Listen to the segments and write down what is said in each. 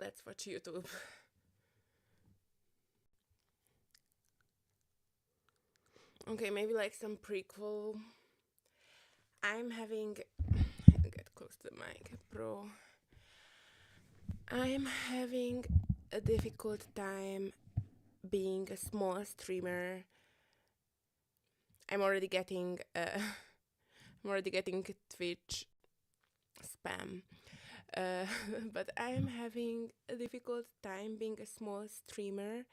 Let's watch YouTube. Okay, maybe like some prequel. I'm having. Get close to the mic, bro. I'm having a difficult time being a small streamer. I'm already getting. I'm already getting Twitch spam. Uh, but I'm having a difficult time being a small streamer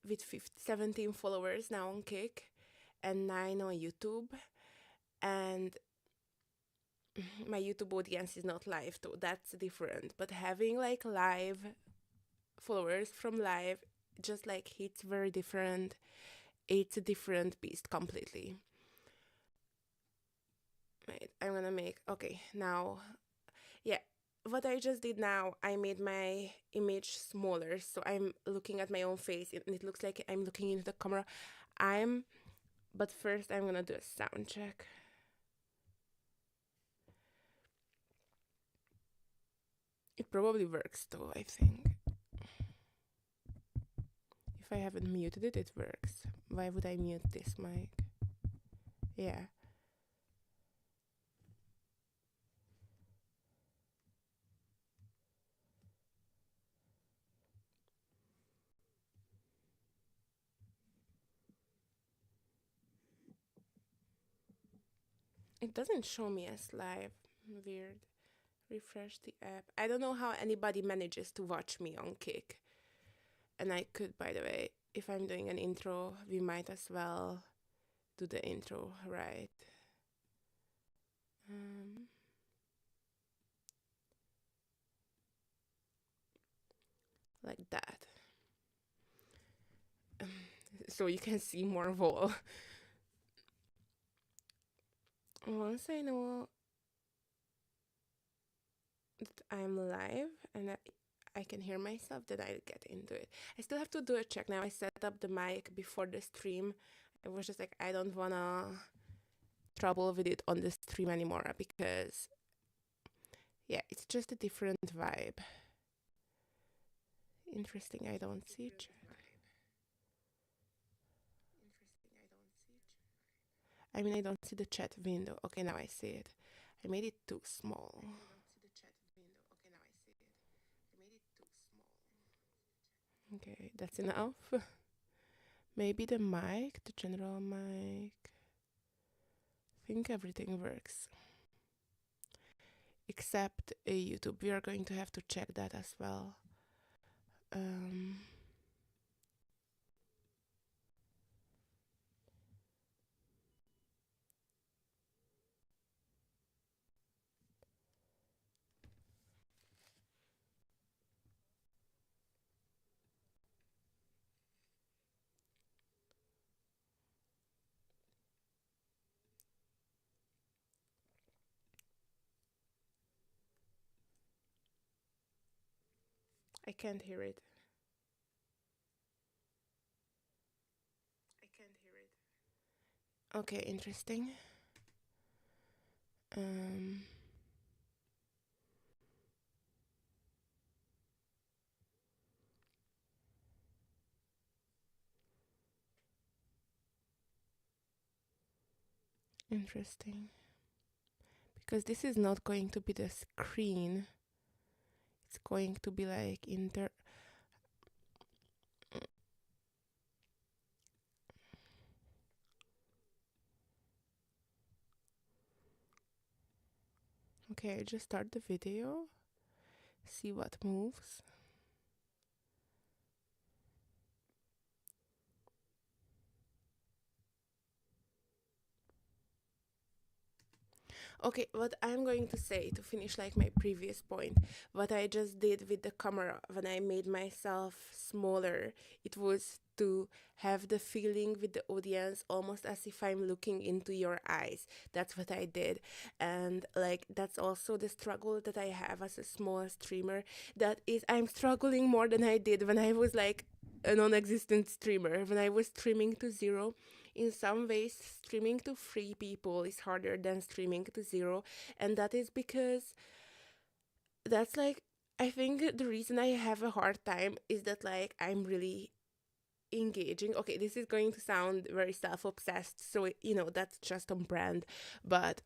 with 17 followers now on Kick and 9 on YouTube. And my YouTube audience is not live, though. That's different. But having like live followers from live just like hits very different. It's a different beast completely. Wait, I'm gonna make. Okay, now. Yeah, what I just did now, I made my image smaller, so I'm looking at my own face and it looks like I'm looking into the camera. But first I'm gonna do a sound check. It probably works though, I think. If I haven't muted it, it works. Why would I mute this mic? Yeah. It doesn't show me as live. Weird. Refresh the app. I don't know how anybody manages to watch me on Kick. And I could, by the way, if I'm doing an intro, we might as well do the intro, right? Like that. So you can see more wall. Once I know that I'm live and I can hear myself, then I get into it. I still have to do a check. Now I set up the mic before the stream. I was just like, I don't wanna trouble with it on the stream anymore because yeah, it's just a different vibe. Interesting, I don't see chat. I mean, I don't see the chat window. Okay, now I see it. I made it too small. Okay, that's enough. Maybe the mic, the general mic. I think everything works. Except YouTube. We are going to have to check that as well. I can't hear it. Okay, interesting. Interesting. Because this is not going to be the screen. It's going to be like Okay, I just start the video. See what moves. Okay, what I'm going to say to finish like my previous point, what I just did with the camera when I made myself smaller, it was to have the feeling with the audience almost as if I'm looking into your eyes. That's what I did. And like that's also the struggle that I have as a small streamer. That is I'm struggling more than I did when I was like a non-existent streamer, when I was streaming to zero. In some ways, streaming to 3 people is harder than streaming to zero, and that is because that's like I think the reason I have a hard time is that like I'm really engaging. Okay, this is going to sound very self-obsessed, so that's just on brand, but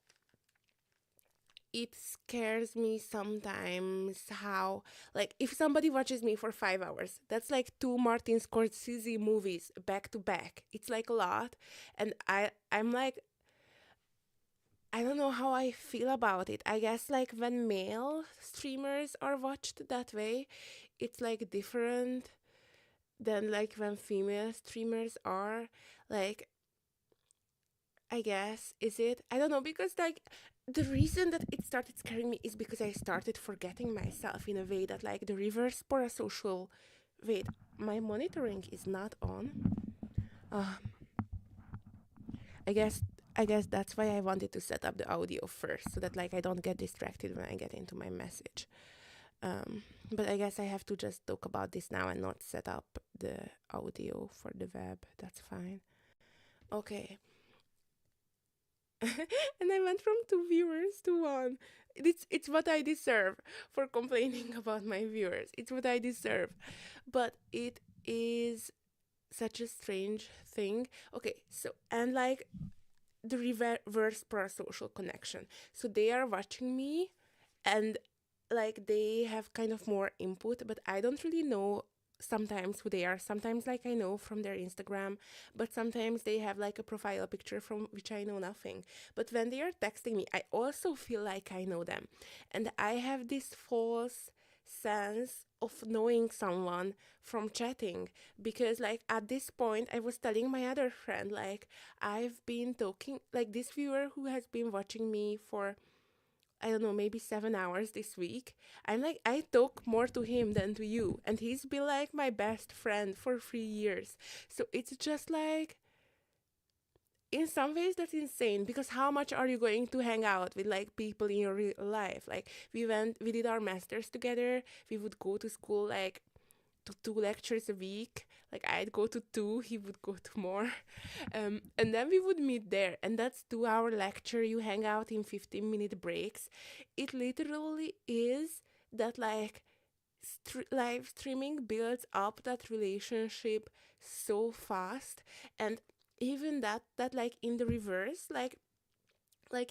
it scares me sometimes how, like, if somebody watches me for 5 hours, that's like two Martin Scorsese movies back to back. It's like a lot, and I'm like, I don't know how I feel about it. I guess like when male streamers are watched that way, it's like different than like when female streamers are. Like, I guess, is it? I don't know, because like the reason that it started scaring me is because I started forgetting myself in a way that like the reverse parasocial. Wait, my monitoring is not on. Uh, I guess I guess that's why I wanted to set up the audio first, so that like I don't get distracted when I get into my message. But I guess I have to just talk about this now and not set up the audio for the web. That's fine. Okay. And I went from two viewers to one. It's what I deserve for complaining about my viewers. It's what I deserve. But it is such a strange thing. Okay, so and like the reverse parasocial connection. So they are watching me and like they have kind of more input, but I don't really know sometimes who they are. Sometimes like I know from their Instagram, but sometimes they have like a profile picture from which I know nothing. But when they are texting me, I also feel like I know them. And I have this false sense of knowing someone from chatting, because like at this point I was telling my other friend, like, I've been talking, like, this viewer who has been watching me for, I don't know, maybe 7 hours this week. I'm like, I talk more to him than to you. And he's been like my best friend for 3 years. So it's just like, in some ways, that's insane, because how much are you going to hang out with like people in your real life? Like, we did our masters together. We would go to school like to 2 lectures a week. Like, I'd go to two, he would go to more. And then we would meet there. And that's 2 hour lecture. You hang out in 15-minute breaks. It literally is that like live streaming builds up that relationship so fast. And even that like in the reverse, like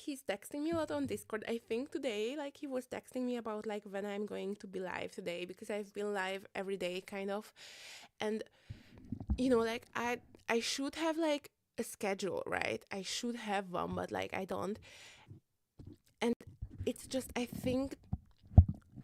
he's texting me a lot on Discord. I think today, like, he was texting me about like when I'm going to be live today, because I've been live every day kind of. And like I should have like a schedule, right? I should have one, but like I don't. And it's just, I think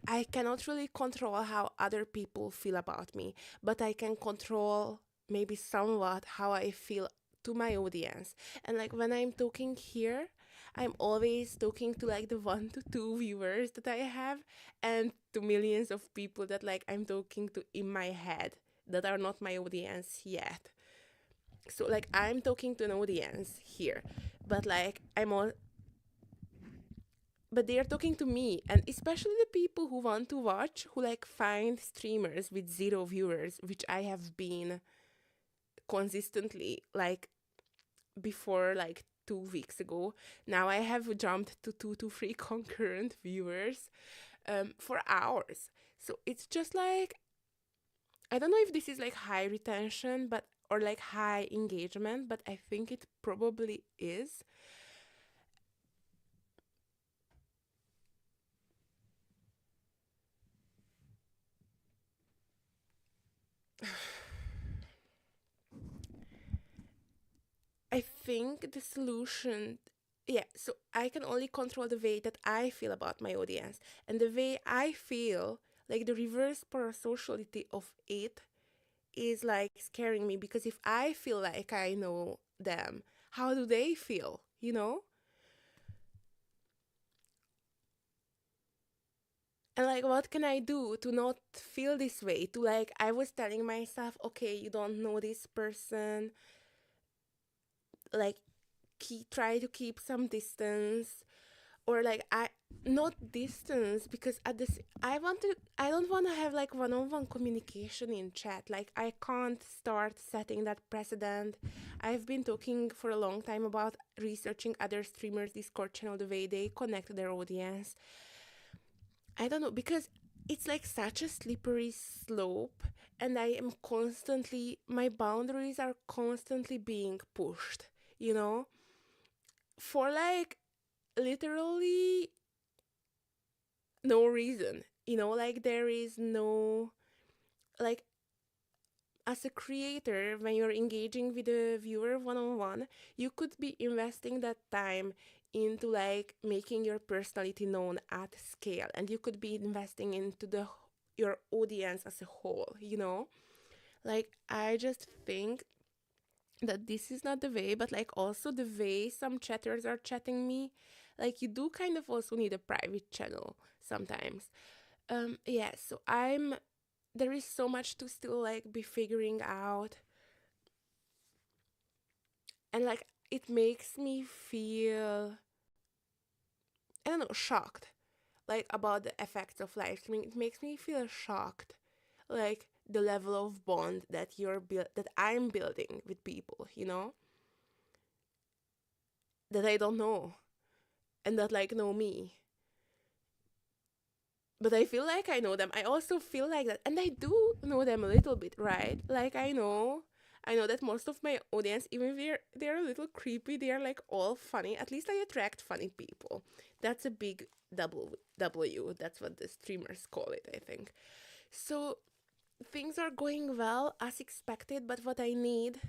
I cannot really control how other people feel about me, but I can control maybe somewhat how I feel to my audience. And like when I'm talking here, I'm always talking to like the 1 to 2 viewers that I have, and to millions of people that like I'm talking to in my head that are not my audience yet. So like I'm talking to an audience here, but like but they are talking to me, and especially the people who want to watch, who like find streamers with 0 viewers, which I have been consistently, like, before like 2 weeks ago. Now I have jumped to 2 to 3 concurrent viewers for hours. So it's just like, I don't know if this is like high retention, but or like high engagement, but I think it probably is. I think the solution, yeah, so I can only control the way that I feel about my audience. And the way I feel, like the reverse parasociality of it, is like scaring me, because if I feel like I know them, how do they feel, you know? And like, what can I do to not feel this way? To like, I was telling myself, okay, you don't know this person, like, try to keep some distance, or like I not distance, because at this I don't want to have like one-on-one communication in chat. Like, I can't start setting that precedent. I've been talking for a long time about researching other streamers Discord channel, the way they connect their audience. I don't know, because it's like such a slippery slope, and my boundaries are constantly being pushed, you know, for like literally no reason, like there is no, like, as a creator, when you're engaging with a viewer one on one, you could be investing that time into like making your personality known at scale, and you could be investing into your audience as a whole, Like, I just think that this is not the way, but like also the way some chatters are chatting me, like you do kind of also need a private channel sometimes. Yeah, so there is so much to still like be figuring out, and like it makes me feel, I don't know, shocked, like about the effects of live streaming. It makes me feel shocked, like the level of bond that I'm building with people, that I don't know and that like know me, but I feel like I know them. I also feel like that, and I do know them a little bit, right? Like I know that most of my audience, even if they're a little creepy, they're like all funny. At least I attract funny people. That's a big W. That's what the streamers call it, I think. So things are going well as expected, but what I need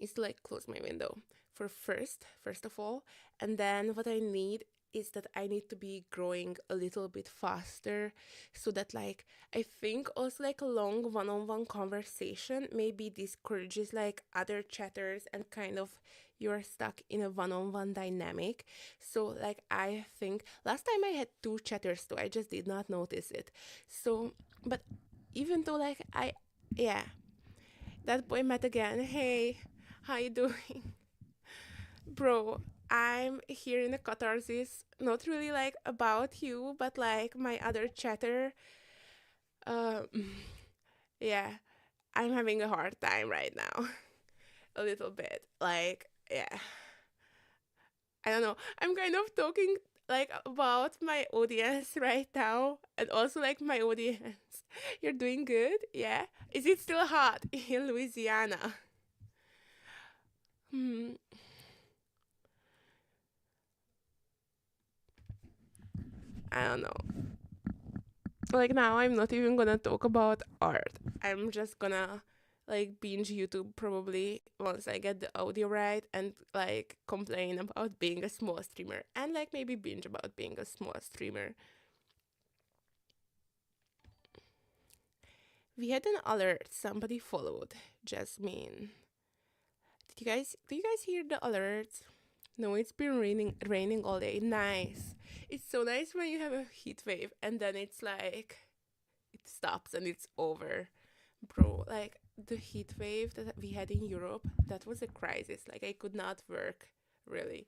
is to like close my window for first of all, and then what I need is that I need to be growing a little bit faster, so that like I think also like a long one-on-one conversation maybe discourages like other chatters, and kind of you're stuck in a one-on-one dynamic. So like I think last time I had two chatters too, I just did not notice it. So, but even though like yeah, that boy met again. Hey, how you doing? Bro, I'm here in a catharsis, not really like about you, but like my other chatter. Um, yeah, I'm having a hard time right now. A little bit. Like, yeah, I don't know. I'm kind of talking like about my audience right now, and also like my audience. You're doing good? Yeah. Is it still hot in Louisiana? Hmm. I don't know. Like now I'm not even gonna talk about art. I'm just gonna like binge YouTube probably once I get the audio right, and like complain about being a small streamer, and like maybe binge about being a small streamer. We had an alert. Somebody followed Jasmine. Do you guys hear the alerts? No, it's been raining all day. Nice. It's so nice when you have a heat wave and then it's like it stops and it's over. Bro, like the heat wave that we had in Europe, that was a crisis. Like I could not work, really.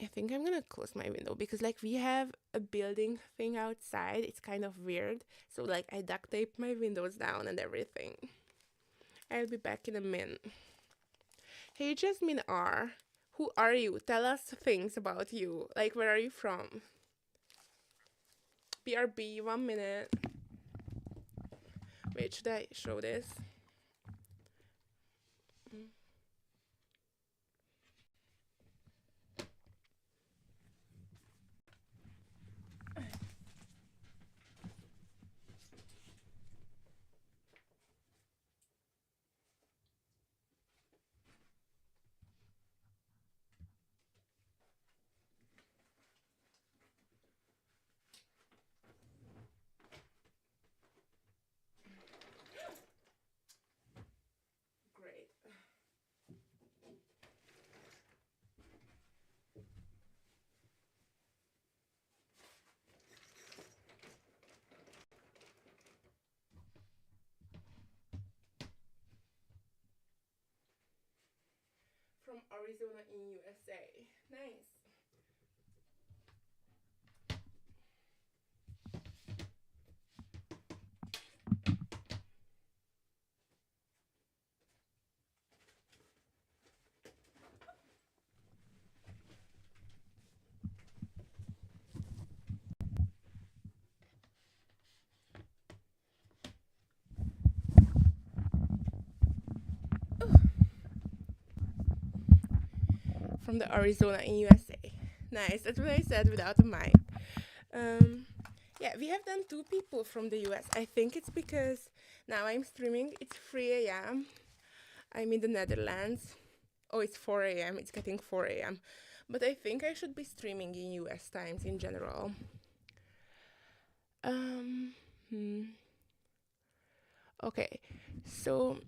I think I'm gonna close my window because like we have a building thing outside. It's kind of weird. So like I duct tape my windows down and everything. I'll be back in a minute. Hey Jasmine R. Who are you? Tell us things about you. Like where are you from? BRB, 1 minute. Wait, should I show this? Mm. Great. From Arizona in USA. Nice. from the Arizona in USA. Nice. That's what I said without a mic. Um, yeah, we have done two people from the US. I think it's because now I'm streaming. It's 3 a.m. I'm in the Netherlands. Oh, it's 4 a.m. It's getting 4 a.m. But I think I should be streaming in US times in general. Um, hmm. Okay, so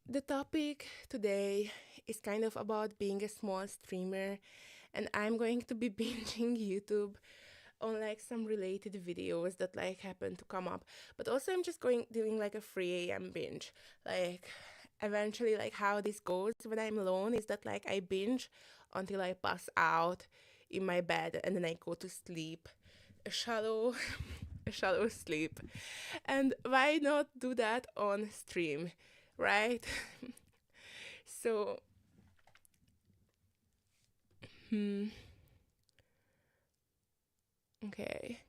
the topic today is kind of about being a small streamer, and I'm going to be binging YouTube on like some related videos that like happen to come up. But also I'm just going doing like a 3 a.m. binge. Like eventually like how this goes when I'm alone is that like I binge until I pass out in my bed and then I go to sleep. A shallow a shallow sleep. And why not do that on stream, right? So hmm okay.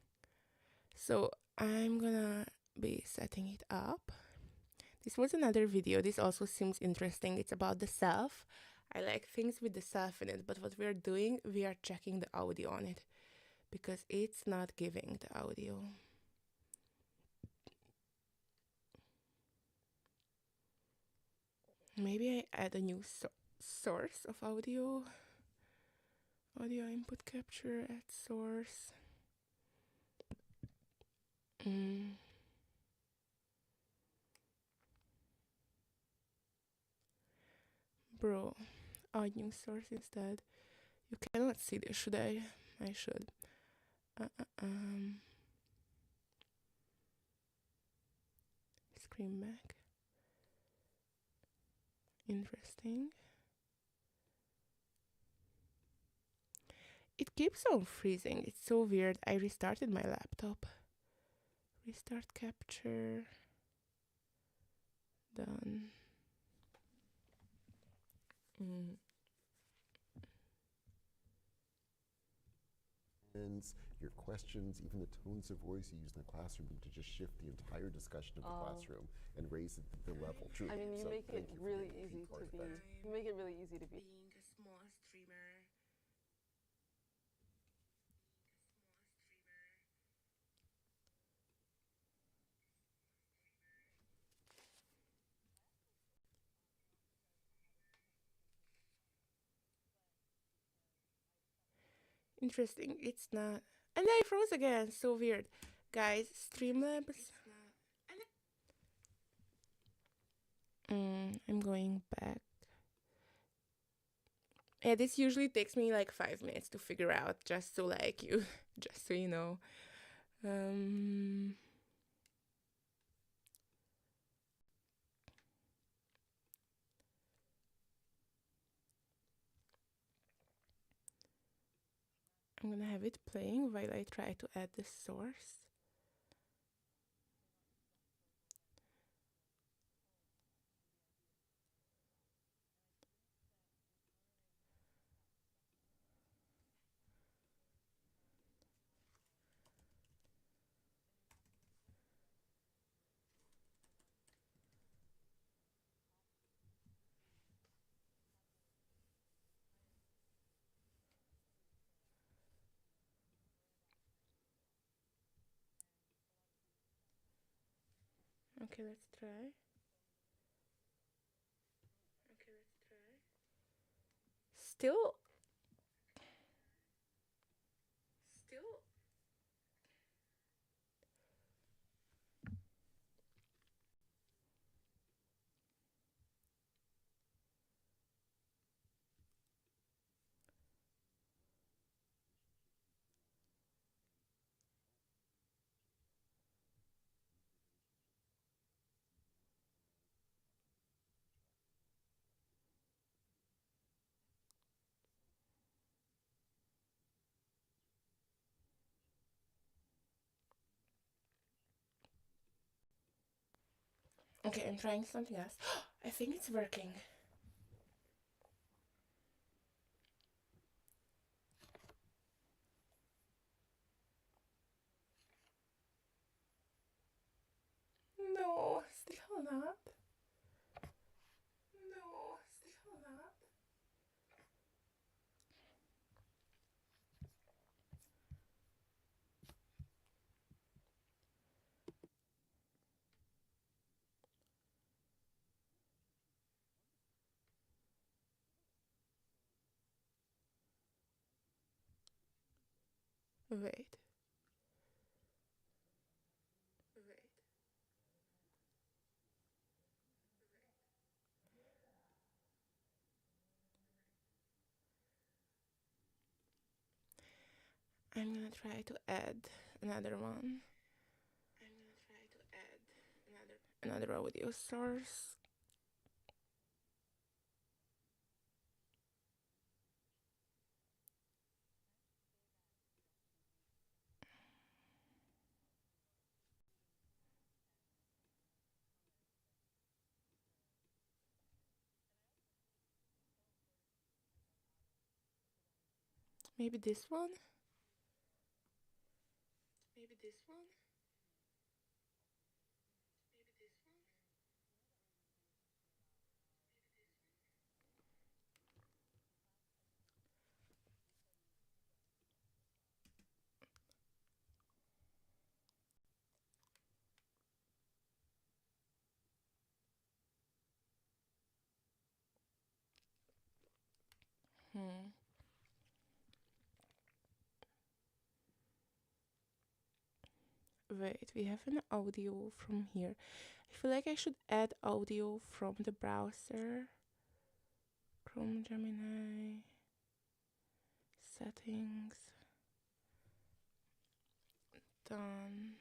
So I'm gonna be setting it up. This was another video. This also seems interesting. It's about the self. I like things with the self in it, but what we're doing, we are checking the audio on it because it's not giving the audio. Maybe I add a new source of audio. Audio input capture, add source. Mm. Bro, add new source instead. You cannot see this, should I? I should. Screen back. Interesting. It keeps on freezing. It's so weird. I restarted my laptop. Restart capture. Done. Mm. And your questions, even the tones of voice you use in the classroom, to just shift the entire discussion of the classroom and raise the level. Truly. I mean, you So make it thank you for really being a key easy part to of be. that. You make it really easy to be. Being a small streamer. Interesting. It's not. And I froze again. So weird. Guys, Streamlabs. I'm going back. Yeah, this usually takes me like 5 minutes to figure out, just so like you, just so you know. Um, I'm gonna have it playing while I try to add the source. Okay, let's try. Still, still. Okay, I'm trying something else. I think it's working. No, still not. No, still not. Wait. I'm gonna try to add another one. Another audio source. Maybe this one? Hmm. Wait, we have an audio from here. I feel like I should add audio from the browser. Chrome, Gemini, settings, done.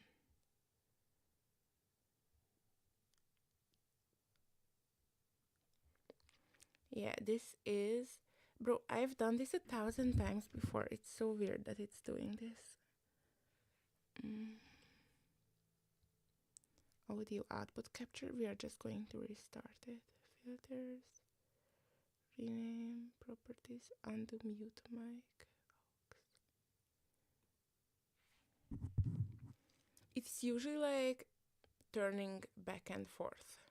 Yeah, this is... Bro, I've done this 1,000 times before. It's so weird that it's doing this. Audio output capture. We are just going to restart it. Filters, rename, properties, undo, mute mic. It's usually like turning back and forth.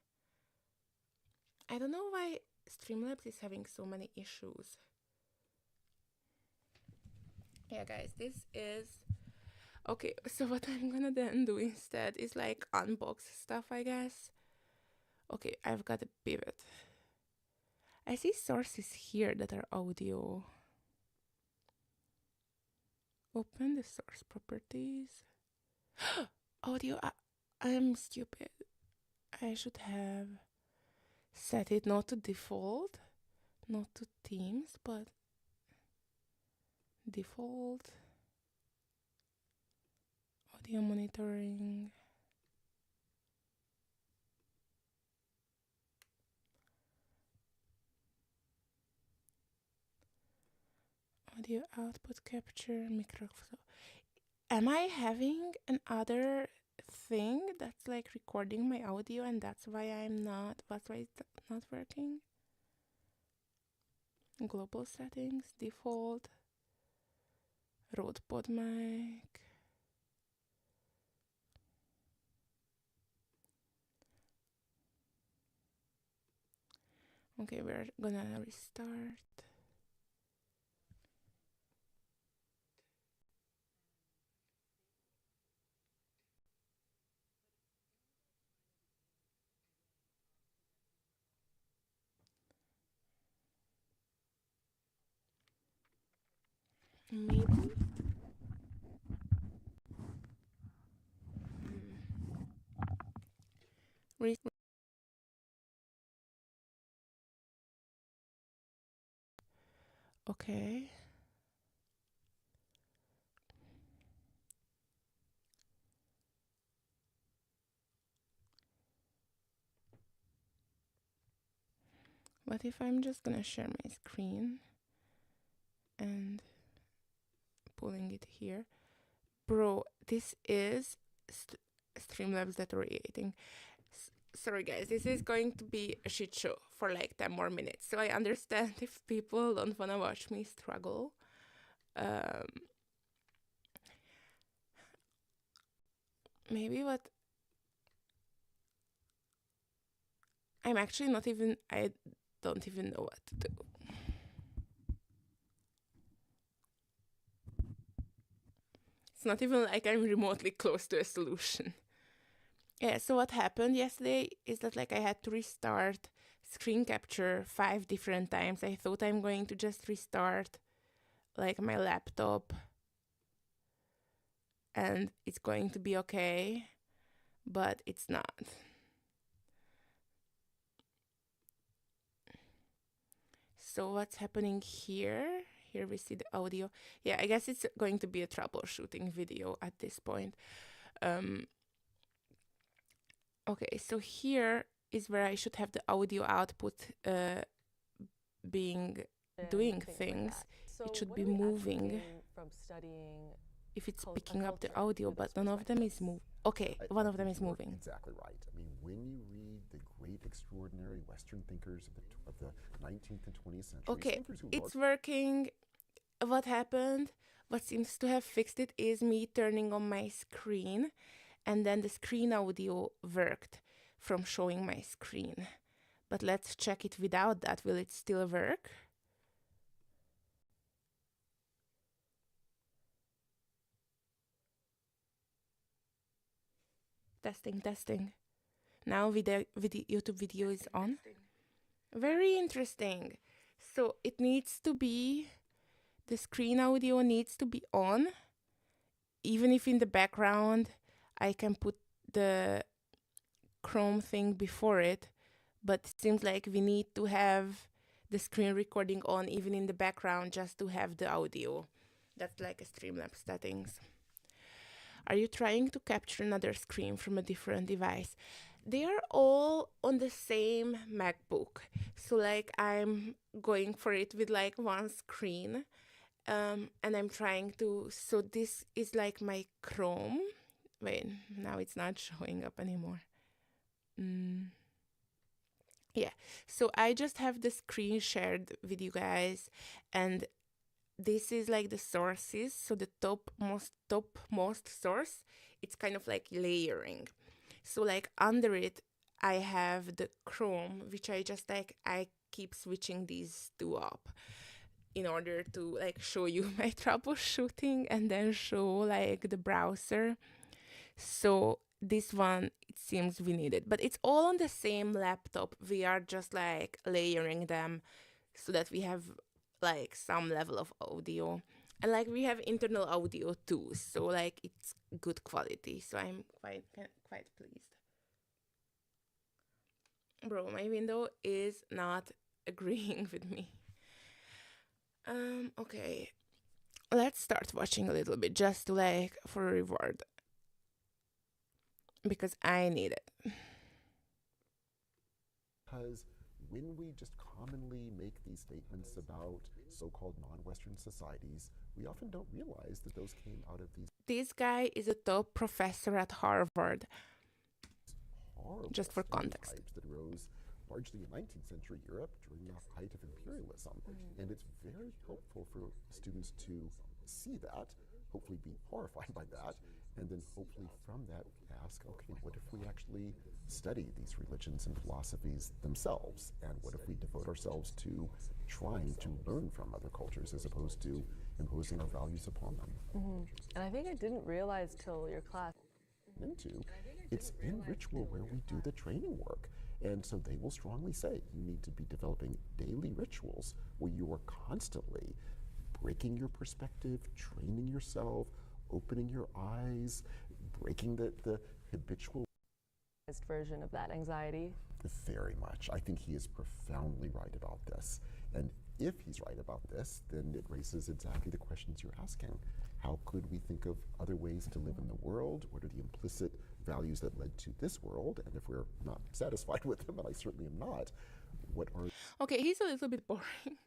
I don't know why Streamlabs is having so many issues. Yeah, guys, this is... Okay, so what I'm gonna then do instead is like unbox stuff, I guess. Okay, I've got a pivot. I see sources here that are audio. Open the source properties. Audio. I'm stupid. I should have set it not to default, not to themes, but default. Audio monitoring. Audio output capture, microphone. Am I having another thing that's like recording my audio and that's why it's not working? Global settings, default, Rode pod mic. Okay, we're gonna restart. Maybe. Okay. What if I'm just gonna share my screen and pulling it here? Bro, this is Streamlabs deteriorating. Sorry guys, this is going to be a shit show for like 10 more minutes. So I understand if people don't wanna watch me struggle. Maybe what... I don't even know what to do. It's not even like I'm remotely close to a solution. Yeah, so what happened yesterday is that like I had to restart screen capture 5 different times. I thought I'm going to just restart like my laptop and it's going to be okay, but it's not. So what's happening here? Here we see the audio. Yeah, I guess it's going to be a troubleshooting video at this point. Okay, so here is where I should have the audio output being doing things. It should be moving if it's picking up the audio, but none of them is moving. Okay, one of them is moving. Exactly right. I mean, when you read the great, extraordinary Western thinkers of the 19th and 20th centuries, Okay, it's working. What happened, what seems to have fixed it is me turning on my screen, and then the screen audio worked from showing my screen. But let's check it without that. Will it still work? Testing. Now the YouTube video is on. Very interesting. So it needs to be, the screen audio needs to be on. Even if in the background I can put the Chrome thing before it, but it seems like we need to have the screen recording on even in the background just to have the audio. That's like a Streamlabs settings. Are you trying to capture another screen from a different device? They are all on the same MacBook. So like I'm going for it with like one screen. And I'm trying to, so this is like my Chrome. Wait, now it's not showing up anymore. Yeah, so I just have the screen shared with you guys, and this is like the sources. So the topmost source, it's kind of like layering. So like under it, I have the Chrome, which I just like, I keep switching these two up in order to like show you my troubleshooting and then show like the browser. So this one, it seems we need it, but it's all on the same laptop. We are just like layering them so that we have like some level of audio, and like we have internal audio too, so like it's good quality, so I'm quite pleased. Bro, my window is not agreeing with me. Okay, let's start watching a little bit just to like for a reward, because I need it. Because when we just commonly make these statements about so-called non-Western societies, we often don't realize that those came out of these. This guy is a top professor at Harvard. Just for context. That arose largely in 19th century Europe during the height of imperialism. And it's very helpful for students to see that, hopefully be horrified by that, and then hopefully from that ask, okay, what if we actually study these religions and philosophies themselves? And what if we devote ourselves to trying to learn from other cultures as opposed to imposing our values upon them? And I think I didn't realize till your class. It's in ritual where we do the training work. And so they will strongly say you need to be developing daily rituals where you are constantly breaking your perspective, training yourself, opening your eyes, breaking the habitual Version of that anxiety. Very much. I think he is profoundly right about this. And if he's right about this, then it raises exactly the questions you're asking. How could we think of other ways to live in the world? What are the implicit values that led to this world? And if we're not satisfied with them, and I certainly am not, what are... Okay, he's a little bit boring.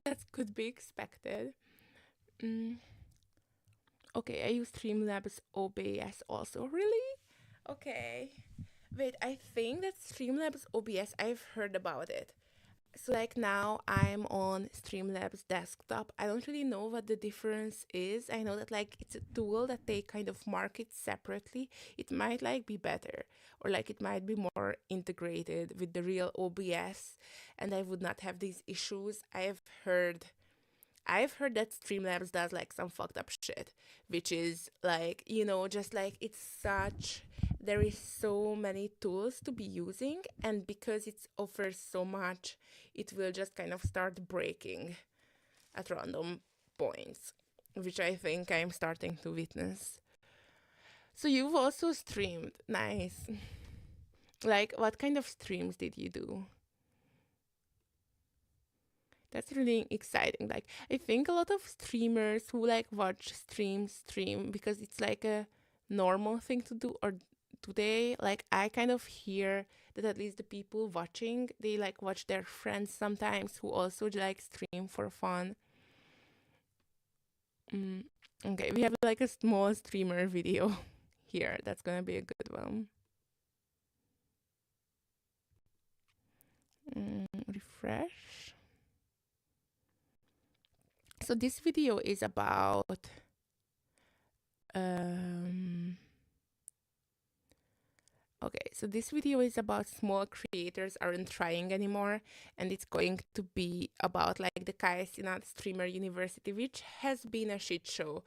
That could be expected. Okay, I use Streamlabs OBS also. Really? Okay. Wait, I think that Streamlabs OBS, I've heard about it. So like now I'm on Streamlabs desktop. I don't really know what the difference is. I know that like it's a tool that they kind of market separately. It might like be better, or like it might be more integrated with the real OBS, and I would not have these issues. I've heard that Streamlabs does like some fucked up shit, which is like, you know, just like it's such, there is so many tools to be using, and because it offers so much, it will just kind of start breaking at random points, which I think I'm starting to witness. So you've also streamed. Nice. Like, what kind of streams did you do? That's really exciting. Like, I think a lot of streamers who like watch stream because it's like a normal thing to do, or do they? Like, I kind of hear that at least the people watching, they like watch their friends sometimes who also like stream for fun. Mm, okay, we have like a small streamer video here. That's gonna be a good one. Refresh. So this video is about um okay, so this video is about small creators aren't trying anymore, and it's going to be about like the Kai Cenat Streamer University, which has been a shit show,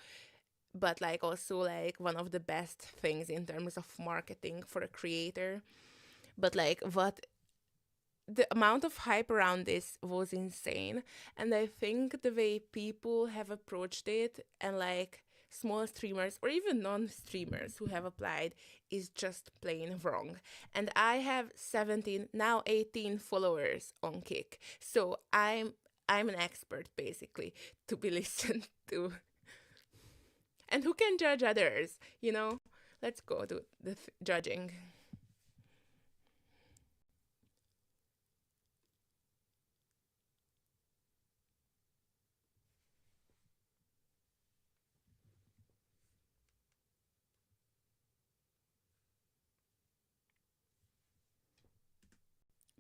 but like also like one of the best things in terms of marketing for a creator. But like what the amount of hype around this was insane, and I think the way people have approached it, and like small streamers or even non-streamers who have applied, is just plain wrong. And I have 17, now 18 followers on Kick, so I'm an expert basically to be listened to. And who can judge others, you know? Let's go to the judging.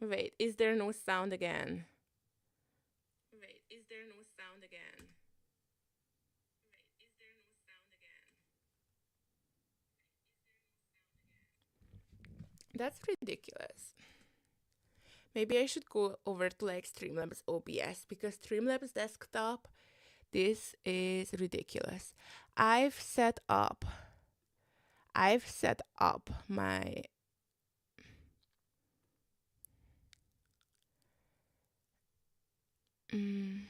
Wait, is there no sound again? Wait, is there no sound again? That's ridiculous. Maybe I should go over to like Streamlabs OBS, because Streamlabs desktop, this is ridiculous. I've set up I've set up my mm,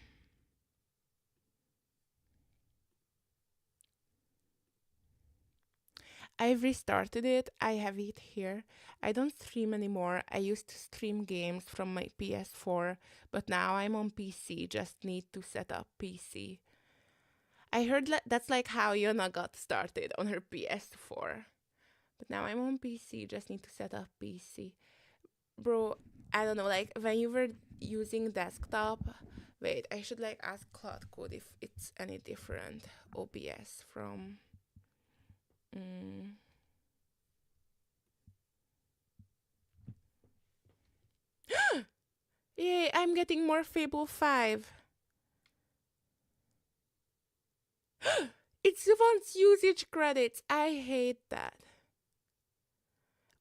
I've restarted it. I have it here. I don't stream anymore. I used to stream games from my PS4, but now I'm on PC. Just need to set up PC. I heard that's like how Yona got started on her PS4. But now I'm on PC. Just need to set up PC. Bro, I don't know. Like when you were using desktop, wait, I should like ask Cloud Code if it's any different OBS from. Mm, Yay, I'm getting more Fable 5. It wants usage credits. I hate that.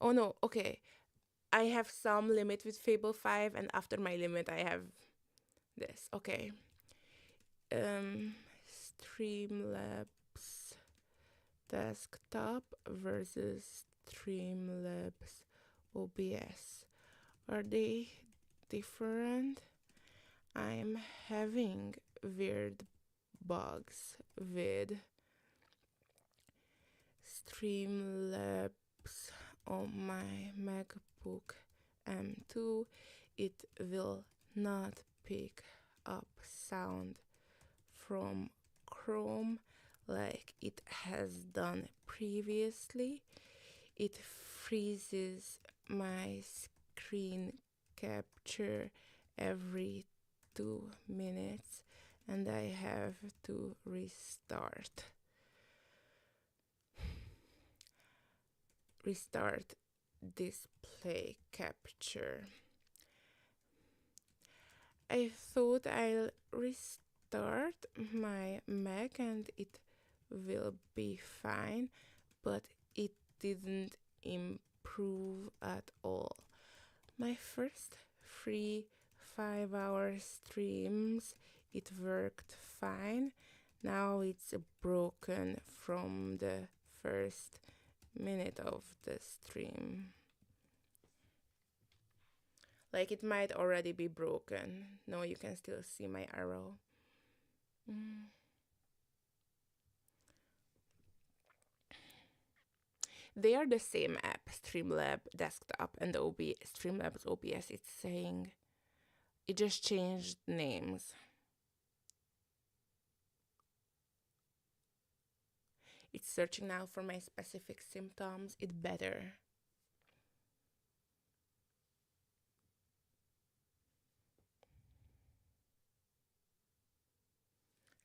Oh no, okay. I have some limit with Fable 5, and after my limit I have this. Okay. Streamlabs desktop versus Streamlabs OBS. Are they different? I'm having weird bugs with Streamlabs on my MacBook M2. It will not pick up sound from Chrome like it has done previously. It freezes my screen capture every 2 minutes, and I have to restart display capture. I thought I'll restart my Mac and it will be fine, but it didn't improve at all. My first free 5-hour streams, it worked fine. Now it's broken from the first minute of the stream. Like it might already be broken. No, you can still see my arrow. Mm. They are the same app, Streamlab Desktop and Streamlabs OBS. It's saying it just changed names. It's searching now for my specific symptoms. It better.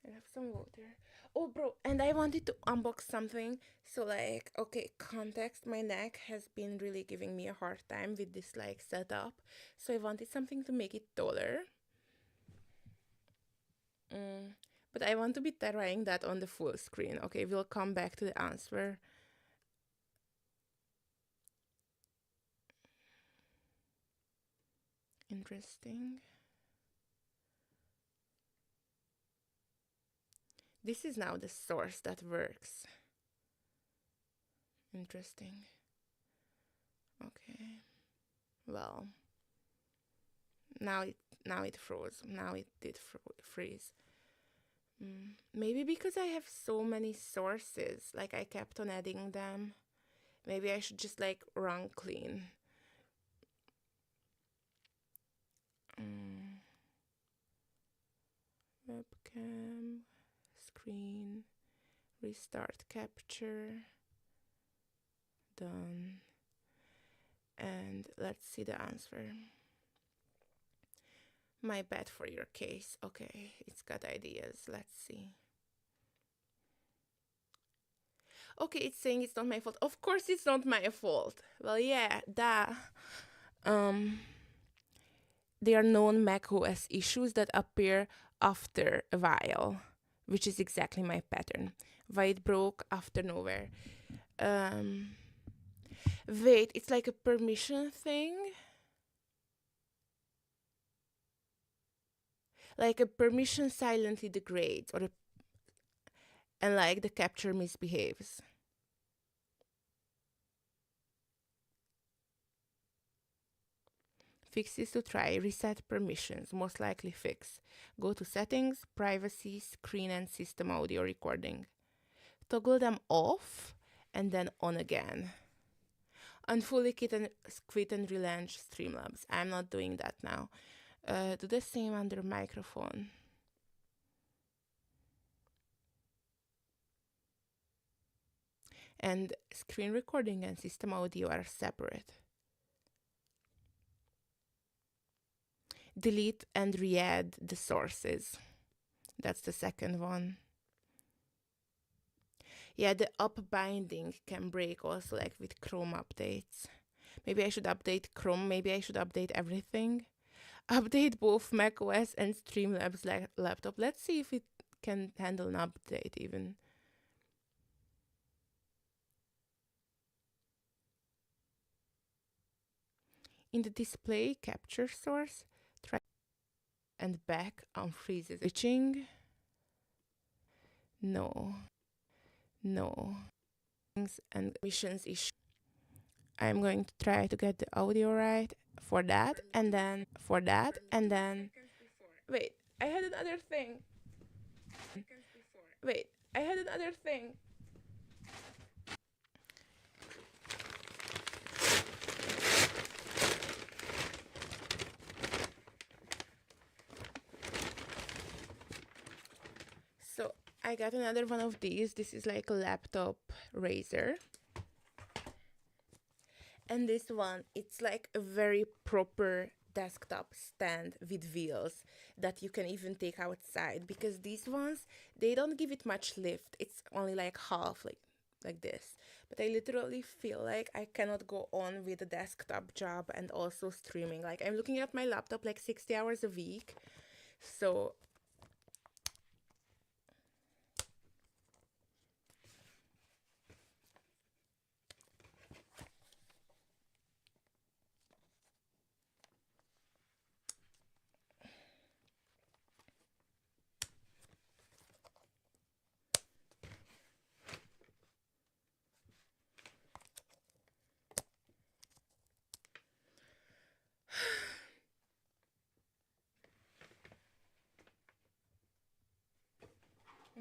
I have some water. Oh, bro, and I wanted to unbox something. So, like, okay, context. My neck has been really giving me a hard time with this, like, setup. So I wanted something to make it taller. But I want to be trying that on the full screen. Okay, we'll come back to the answer. Interesting. This is now the source that works. Interesting. Okay. Well, now it froze. Now it did freeze. Maybe because I have so many sources, like I kept on adding them. Maybe I should just like run clean. Webcam, screen, restart capture, done. And let's see the answer. My bad for your case. Okay, it's got ideas. Let's see. Okay, it's saying it's not my fault. Of course it's not my fault. Well, yeah, duh. They are known macOS issues that appear after a while, which is exactly my pattern. Why it broke after nowhere. Wait, it's like a permission thing? Like a permission silently degrades, and like the capture misbehaves. Fixes to try. Reset permissions. Most likely fix. Go to settings, privacy, screen and system audio recording. Toggle them off and then on again. Unfully quit and relaunch Streamlabs. I'm not doing that now. Do the same under microphone. And screen recording and system audio are separate. Delete and re-add the sources. That's the second one. Yeah, the up binding can break also, like with Chrome updates. Maybe I should update Chrome. Maybe I should update everything. Update both macOS and Streamlabs laptop. Let's see if it can handle an update even. In the display capture source, try and back unfreezes. Switching. No. And missions issue. I'm going to try to get the audio right for that, and then wait, I had another thing. So I got another one of these. This is like a laptop razor. And this one, it's like a very proper desktop stand with wheels that you can even take outside, because these ones, they don't give it much lift. It's only like half, like this. But I literally feel like I cannot go on with a desktop job and also streaming. Like, I'm looking at my laptop like 60 hours a week. So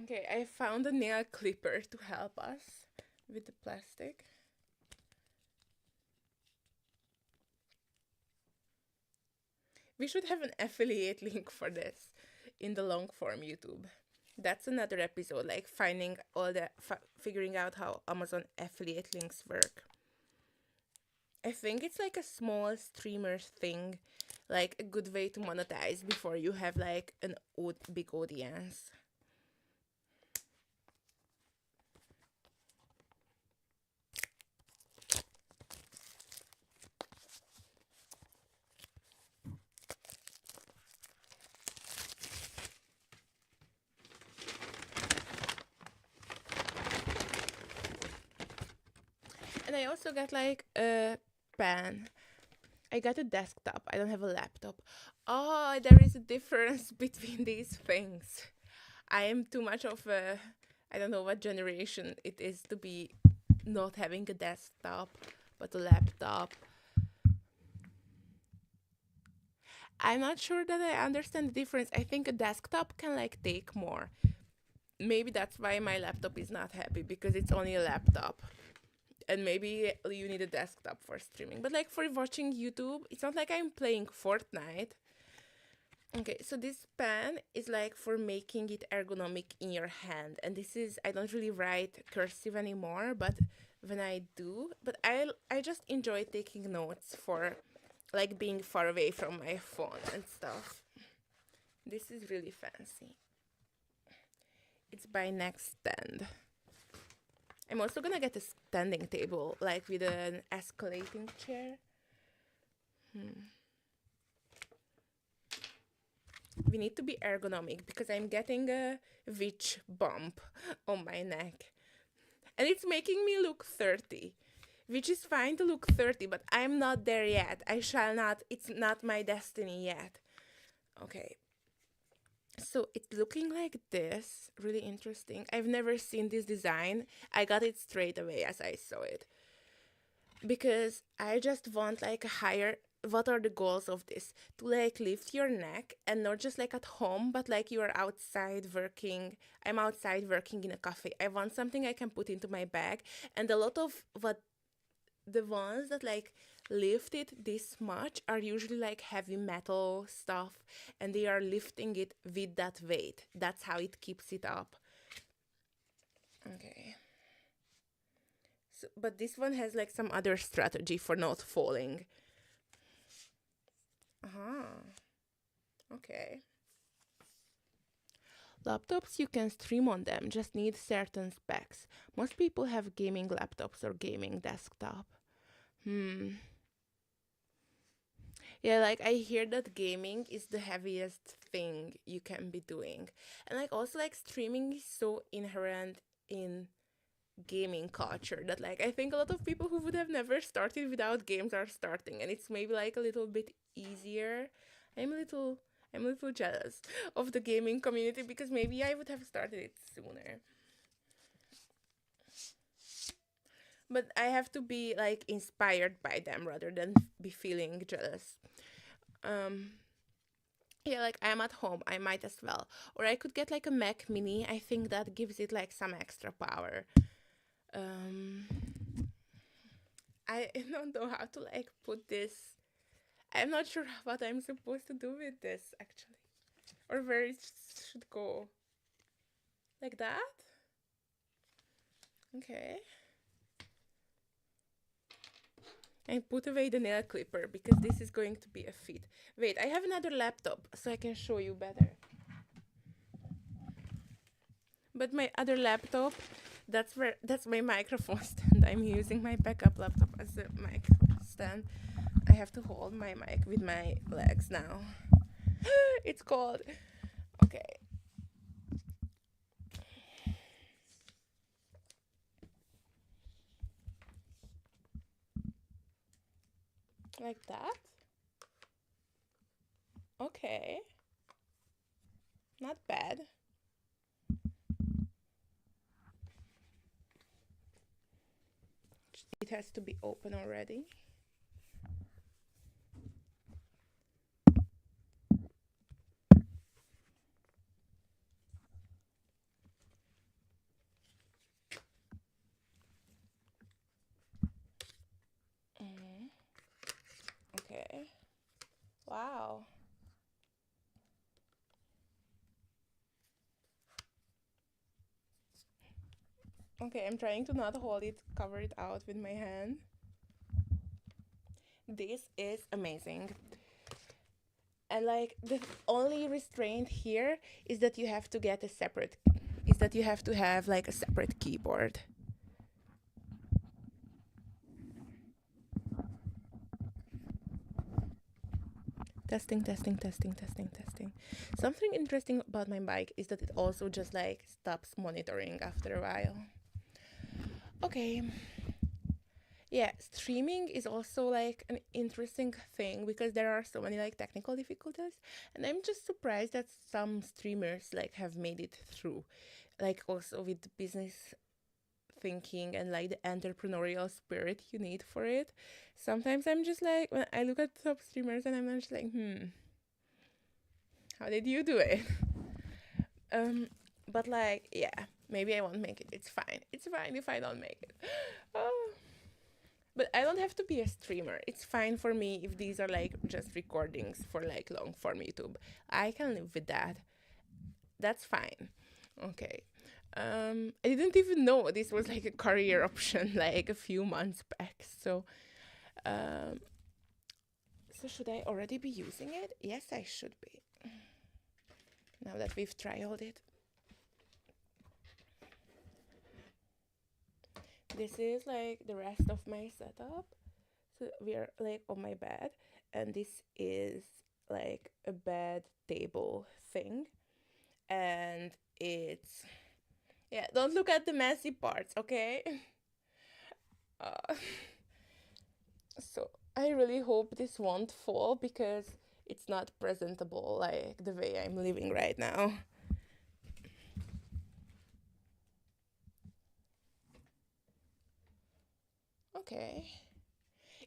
okay, I found a nail clipper to help us with the plastic. We should have an affiliate link for this in the long form YouTube. That's another episode, like finding all the figuring out how Amazon affiliate links work. I think it's like a small streamer thing, like a good way to monetize before you have like an big audience. And I also got like a pen. I got a desktop. I don't have a laptop. Oh, there is a difference between these things. I am too much of a, I don't know what generation it is to be not having a desktop, but a laptop. I'm not sure that I understand the difference. I think a desktop can like take more. Maybe that's why my laptop is not happy because it's only a laptop. And maybe you need a desktop for streaming. But like for watching YouTube, it's not like I'm playing Fortnite. Okay, so this pen is like for making it ergonomic in your hand. And this is, I don't really write cursive anymore, but when I do, but I just enjoy taking notes for like being far away from my phone and stuff. This is really fancy. It's by Next Stand. I'm also gonna get a standing table, like with an escalating chair. We need to be ergonomic because I'm getting a witch bump on my neck. And it's making me look 30. Which is fine to look 30, but I'm not there yet. I shall not, it's not my destiny yet. Okay. So it's looking like this. Really interesting. I've never seen this design. I got it straight away as I saw it. Because I just want like a higher, what are the goals of this? To like lift your neck and not just like at home, but like you are outside working. I'm outside working in a cafe. I want something I can put into my bag. And a lot of what the ones that like lift it this much are usually like heavy metal stuff, and they are lifting it with that weight. That's how it keeps it up. Okay. So, but this one has like some other strategy for not falling. Okay. Laptops, you can stream on them, just need certain specs. Most people have gaming laptops or gaming desktop. Yeah, like I hear that gaming is the heaviest thing you can be doing. And like also like streaming is so inherent in gaming culture that like I think a lot of people who would have never started without games are starting, and it's maybe like a little bit easier. I'm a little I'm a little jealous of the gaming community because maybe I would have started it sooner. But I have to be like inspired by them rather than be feeling jealous. Um yeah, like I'm at home, I might as well. Or I could get like a Mac Mini. I think that gives it like some extra power. Um I don't know how to like put this. I'm not sure what I'm supposed to do with this actually. Or where it should go. Like that? Okay. And put away the nail clipper because this is going to be a fit. Wait, I have another laptop so I can show you better. But my other laptop, that's my microphone stand. I'm using my backup laptop as a microphone stand. I have to hold my mic with my legs now. It's cold. Okay. Like that? Okay. Not bad. It has to be open already. Okay. Wow. Okay, I'm trying to not hold it, cover it out with my hand. This is amazing. And like the only restraint here is that you have to get a separate, is that you have to have like a separate keyboard. Testing, testing, testing, testing, testing. Something interesting about my bike is that it also just like stops monitoring after a while. Okay. Yeah, streaming is also like an interesting thing because there are so many like technical difficulties, and I'm just surprised that some streamers like have made it through. Like also with business thinking and like the entrepreneurial spirit you need for it. Sometimes I'm just like when I look at top streamers and I'm just like, how did you do it? um, but like yeah, maybe I won't make it. It's fine. It's fine if I don't make it. Oh. But I don't have to be a streamer. It's fine for me if these are like just recordings for like long form YouTube. I can live with that. That's fine. Okay. I didn't even know this was like a career option like a few months back. Um, so should I already be using it? Yes, I should be. Now that we've trialed it. This is like the rest of my setup. So we are like on my bed, and this is like a bed table thing, and it's yeah. Don't look at the messy parts, okay? Uh, so I really hope this won't fall because it's not presentable like the way I'm living right now. Okay.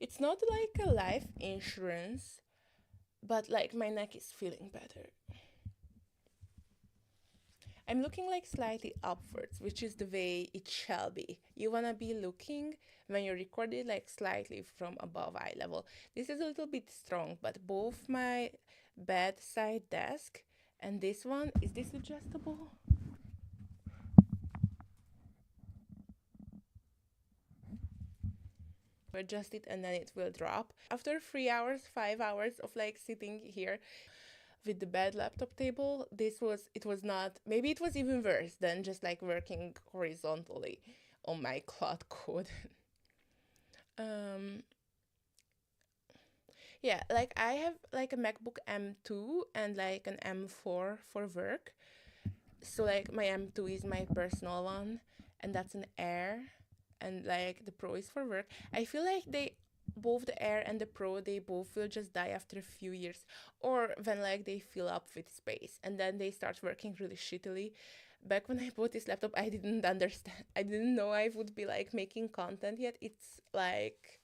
It's not like a life insurance, but like my neck is feeling better. I'm looking like slightly upwards, which is the way it shall be. You wanna be looking when you record it like slightly from above eye level. This is a little bit strong, but both my bedside desk and this one, is this adjustable? Adjust it and then it will drop. After 3 hours, 5 hours of like sitting here with the bed laptop table, it was not, maybe it was even worse than just like working horizontally on my cloud code. um yeah, like I have like a MacBook M2 and like an M4 for work. So like my M2 is my personal one, and that's an Air, and like the Pro is for work. I feel like they both the Air and the Pro, they both will just die after a few years, or when like they fill up with space and then they start working really shittily. Back when I bought this laptop, I didn't understand. I didn't know I would be like making content yet. It's like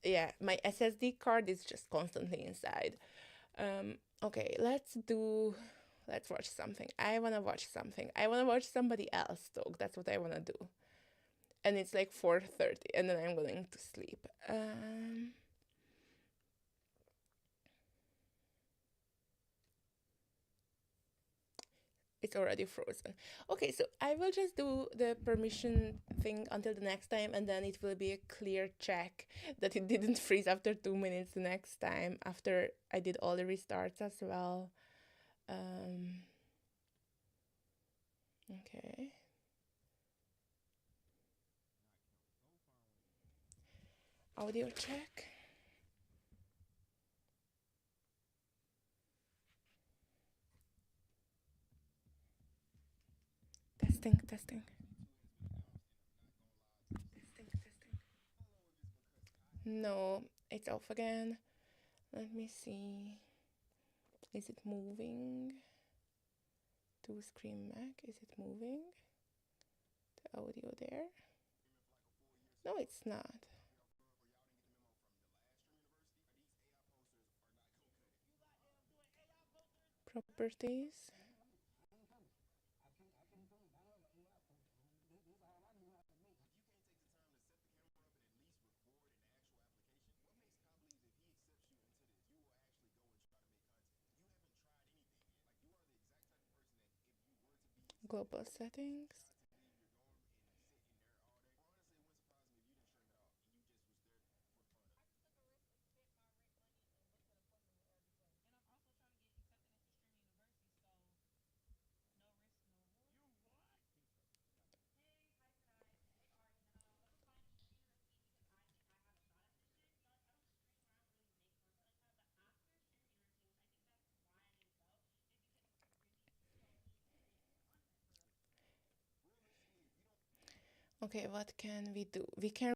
yeah, my SSD card is just constantly inside. Okay, let's watch something. I wanna watch something. I wanna watch somebody else talk. That's what I wanna do. And it's like 4:30, and then I'm going to sleep. It's already frozen. Okay, so I will just do the permission thing until the next time, and then it will be a clear check that it didn't freeze after 2 minutes the next time, after I did all the restarts as well. Okay. Audio check. Testing, testing. Testing, testing. No, it's off again. Let me see. Is it moving? To Scream Mac, is it moving? The audio there? No, it's not. Properties. Global settings. Okay, what can we do? We can